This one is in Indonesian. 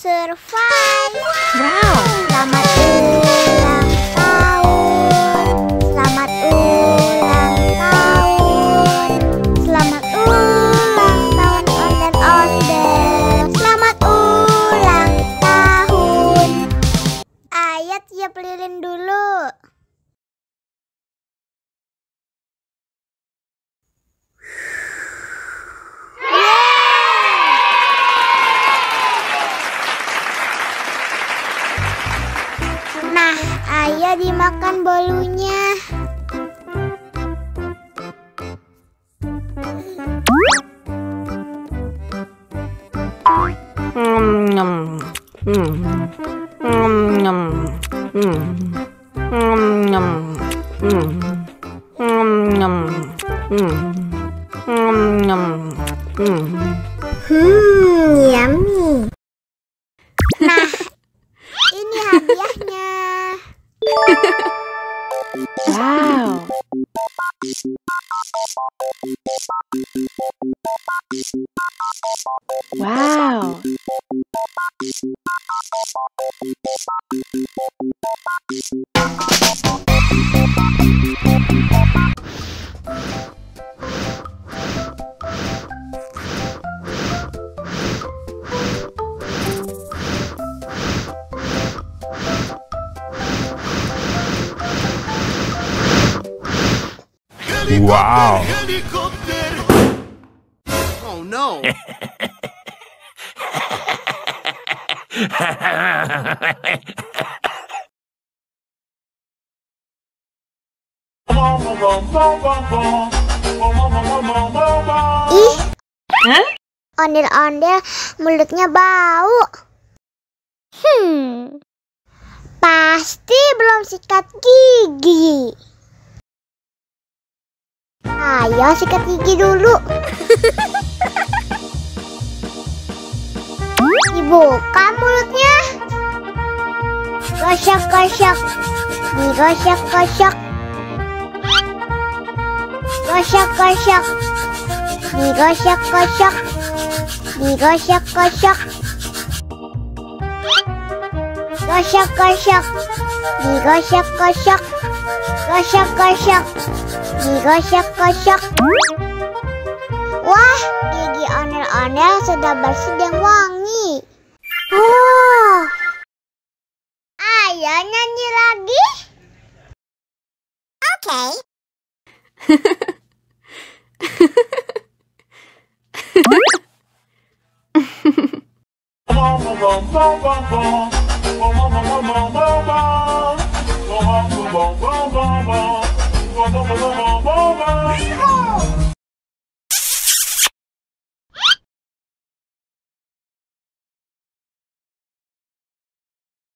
survive. Wow. Selamat ulang tahun. Selamat ulang tahun. Selamat ulang tahun ondel-ondel. Selamat ulang tahun. Ayo tiup lilin dulu. Nah, ayo dimakan bolunya. Yummy. Nah, ini hadiahnya. Wow. Wow. Wow. Oh no. Ih, ondel-ondel mulutnya bau. Pasti belum sikat gigi. Ayo sikat gigi dulu. Dibuka mulutnya. Gosok-gosok. Digosok-gosok. Gosok-gosok. Digosok-gosok. Digosok-gosok. Gosok-gosok. Digosok-gosok. Gosok-gosok. Digosok-gosok. Wah, gigi ondel-ondel sudah bersih dan wangi. Oh, ayo nyanyi lagi. Oke.